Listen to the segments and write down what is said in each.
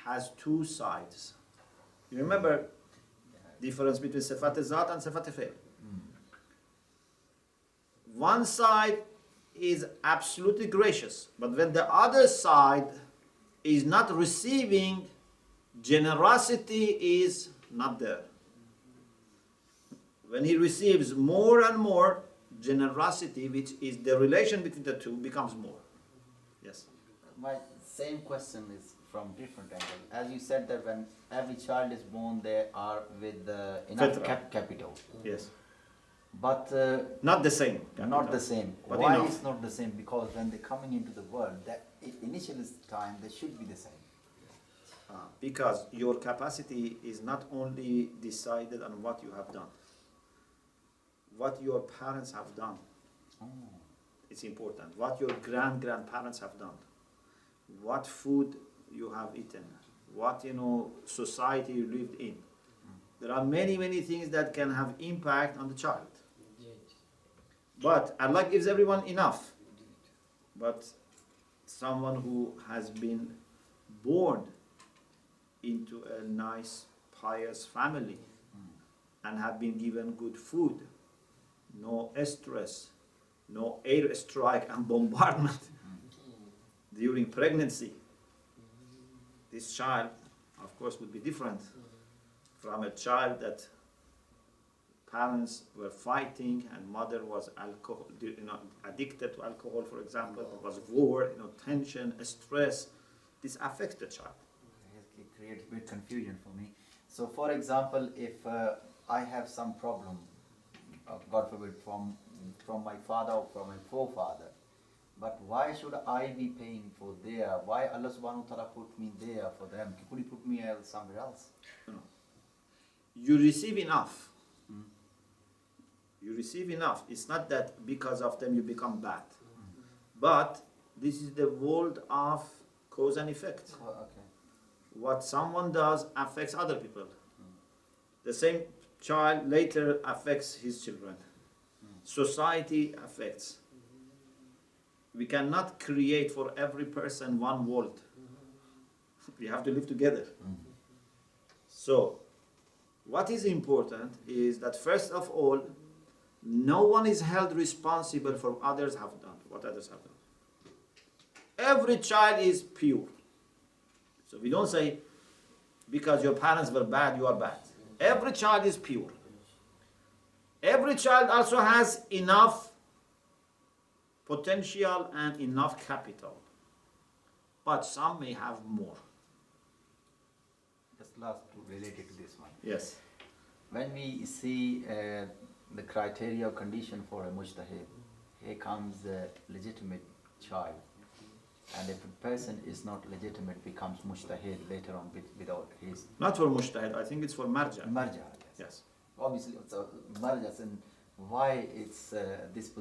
has two sides. You remember difference between Sifat Zat and Sifat Fi'l? One side is absolutely gracious, but when the other side is not receiving, generosity is not there. When he receives more and more, generosity, which is the relation between the two, becomes more. Yes. My same question is from different angle. As you said that when every child is born, they are with enough capital. Yes. But not the same. Not the same. But why enough. is not the same? Because when they're coming into the world, that initial time they should be the same. Because your capacity is not only decided on what you have done, what your parents have done. It's important. What your grandparents have done, what food you have eaten, what society you lived in. There are many things that can have impact on the child. But Allah gives everyone enough. But someone who has been born into a nice, pious family and have been given good food, no stress, no air strike and bombardment during pregnancy, this child, of course, would be different from a child that parents were fighting and mother was addicted to alcohol, for example. There was war, tension, stress. This affects the child. It creates a bit confusion for me. So, for example, if I have some problem, God forbid, from my father or from my forefather, but why should I be paying for there? Why Allah subhanahu wa ta'ala put me there for them? Could He put me somewhere else? No. You receive enough. You receive enough. It's not that because of them you become bad. But this is the world of cause and effect. Okay. What someone does affects other people. The same child later affects his children. Society affects. We cannot create for every person one world. We have to live together. So, what is important is that first of all, no one is held responsible for what others have done. Every child is pure. So we don't say, because your parents were bad, you are bad. Every child is pure. Every child also has enough potential and enough capital. But some may have more. Just last related to this one. Yes. When we see the criteria or condition for a mujtahid, here comes a legitimate child. And if a person is not legitimate, becomes mujtahid later on without his... Not for mujtahid, I think it's for marja. Marja, Yes. Obviously, so marjas, and why it's this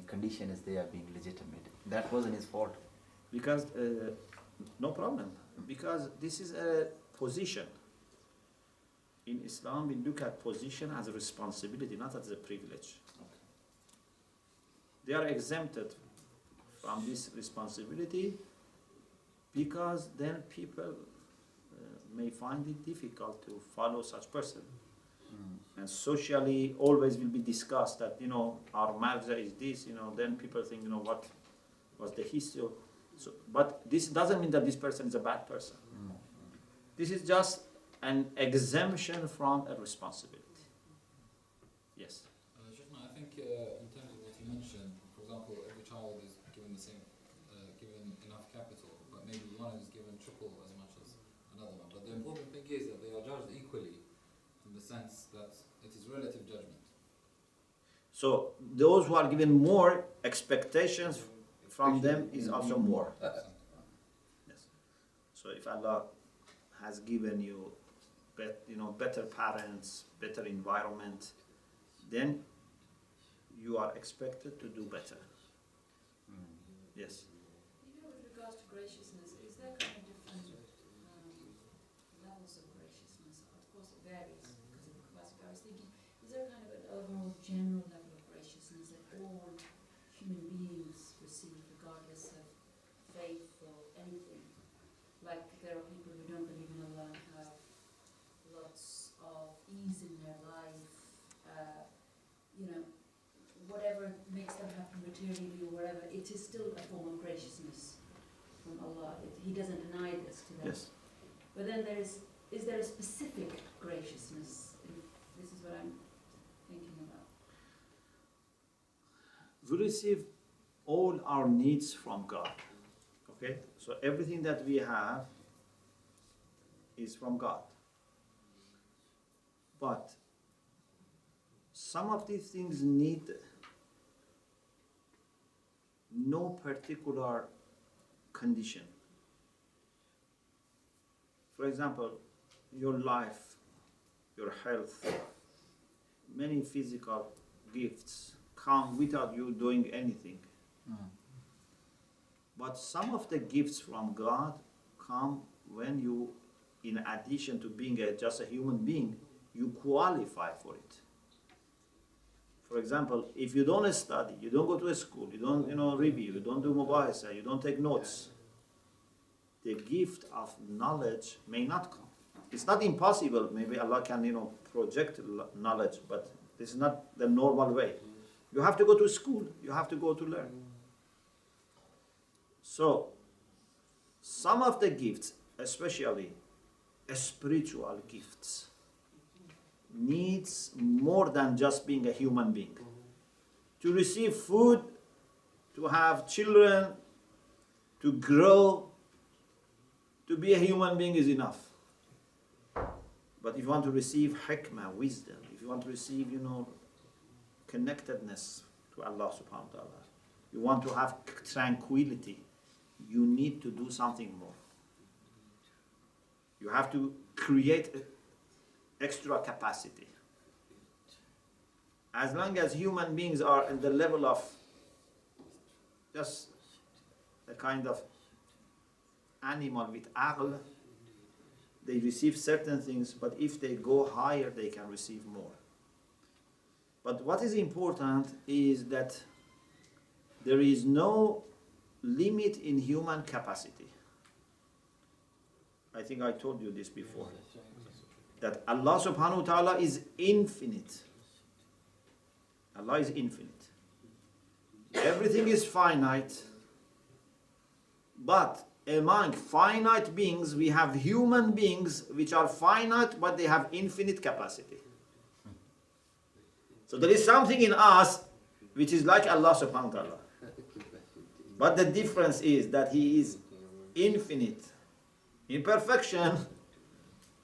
condition is there being legitimate? That wasn't his fault. Because, no problem. Because this is a position. In Islam, we look at position as a responsibility, not as a privilege. Okay. They are exempted from this responsibility because then people may find it difficult to follow such person. And socially always will be discussed that, our marja is this, then people think, what was the history. So, but this doesn't mean that this person is a bad person. This is just an exemption from a responsibility. Yes. Shaykhna, I think in terms of what you mentioned, for example, every child is given the same, given enough capital, but maybe one is given triple as much as another one. But the important thing is that they are judged equally in the sense that it is relative judgment. So those who are given more, expectations from them is also more. Yes. So if Allah has given you, better parents, better environment, then you are expected to do better. Yes. With regards to graciousness, is there kind of different levels of graciousness? Of course, it varies because of the capacity. I was thinking, is there kind of an overall general level of graciousness that all human beings receive, regardless of faith or anything? Like there are people who don't believe it is still a form of graciousness from Allah. He doesn't deny this to them. Yes. But then is there a specific graciousness? This is what I'm thinking about. We receive all our needs from God. Okay? So everything that we have is from God. But some of these things need no particular condition. For example, your life, your health, many physical gifts come without you doing anything. But some of the gifts from God come when you, in addition to being just a human being, you qualify for it. For example, if you don't study, you don't go to a school, you don't review, you don't do mubahasa, you don't take notes, the gift of knowledge may not come. It's not impossible. Maybe Allah can project knowledge, but this is not the normal way. You have to go to school. You have to go to learn. So, some of the gifts, especially spiritual gifts, needs more than just being a human being. To receive food, to have children, to grow, to be a human being is enough. But if you want to receive hikmah, wisdom, if you want to receive, connectedness to Allah subhanahu wa ta'ala, you want to have tranquility, you need to do something more. You have to create extra capacity. As long as human beings are at the level of just a kind of animal with aql, they receive certain things, but if they go higher, they can receive more. But what is important is that there is no limit in human capacity. I think I told you this before. That Allah subhanahu wa ta'ala is infinite. Allah is infinite. Everything is finite. But among finite beings, we have human beings which are finite, but they have infinite capacity. So there is something in us which is like Allah subhanahu wa ta'ala. But the difference is that He is infinite in perfection.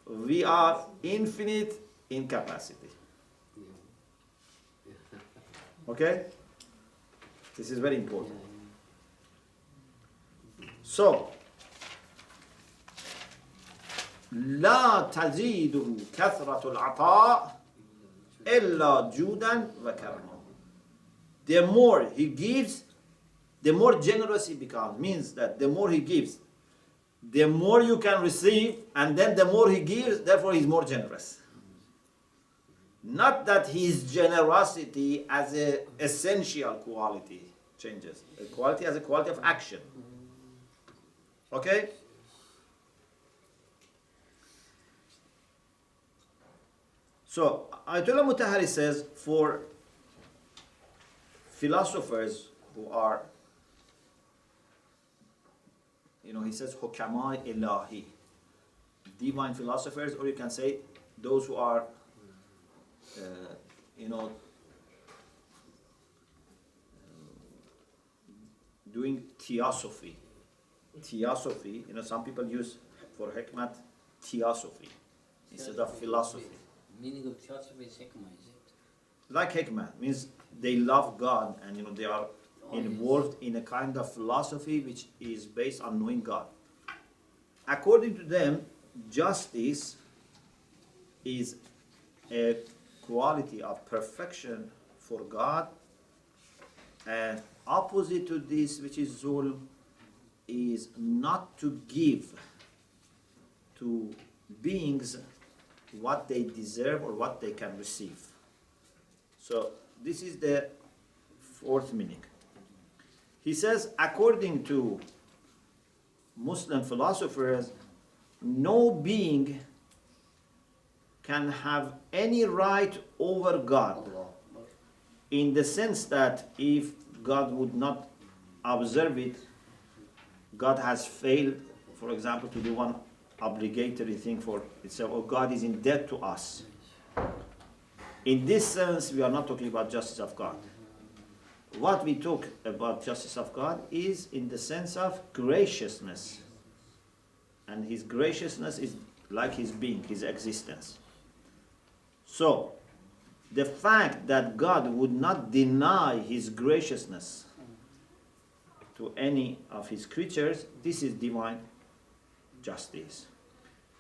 We are infinite in capacity. Okay? This is very important. So, لا تزيده كثرة العطاء إلا جودا وكرما. The more he gives, the more generous he becomes. Means that the more he gives, the more you can receive, and then the more he gives, therefore he's more generous. Not that his generosity as an essential quality changes. A quality as a quality of action. Okay? So, Ayatollah Mutahari says, for philosophers who are, he says, Hukamai Ilahi, divine philosophers, or you can say, those who are, doing theosophy. Theosophy, some people use for hikmat theosophy instead of philosophy. Meaning of theosophy is hikmah, is it? Like hikmah means they love God and they are involved in a kind of philosophy which is based on knowing God. According to them, justice is a quality of perfection for God, and opposite to this, which is zulm, is not to give to beings what they deserve or what they can receive. So this is the fourth meaning. He says, according to Muslim philosophers, no being can have any right over God, in the sense that if God would not observe it, God has failed, for example, to do one obligatory thing for itself, or God is in debt to us. In this sense, we are not talking about justice of God. What we talk about justice of God is in the sense of graciousness. And his graciousness is like his being, his existence. So, the fact that God would not deny his graciousness to any of his creatures, this is divine justice.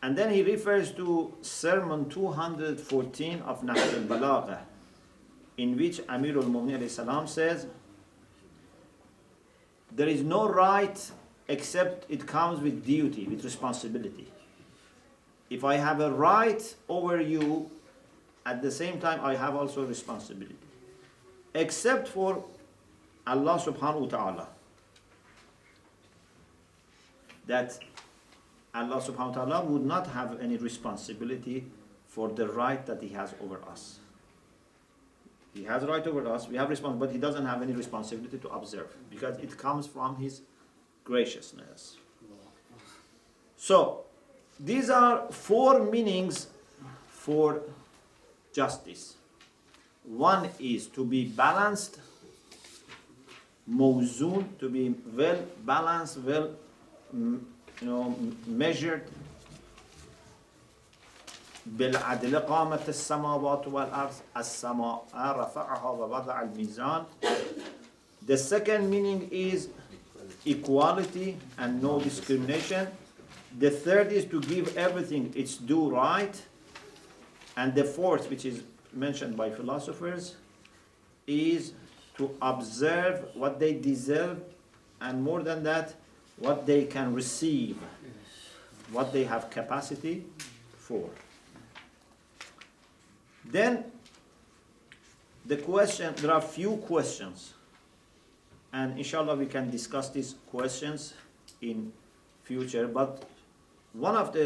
And then he refers to Sermon 214 of Nahj al-Balagha, in which Amir al-Mu'minin alayhi salam says, there is no right except it comes with duty, with responsibility. If I have a right over you, at the same time I have also a responsibility. Except for Allah subhanahu wa ta'ala. That Allah subhanahu wa ta'ala would not have any responsibility for the right that he has over us. He has a right over us, we have responsibility, but he doesn't have any responsibility to observe because it comes from his graciousness. So, these are four meanings for justice. One is to be balanced, mawzoon, to be well balanced, well measured. بالعدل قامت السماوات والأرض السماء رفعها ووضع الميزان. The second meaning is equality and no discrimination. The third is to give everything its due right. And the fourth, which is mentioned by philosophers, is to observe what they deserve, and more than that, what they can receive, what they have capacity for. Then the question, there are few questions, and inshallah we can discuss these questions in future, but one of the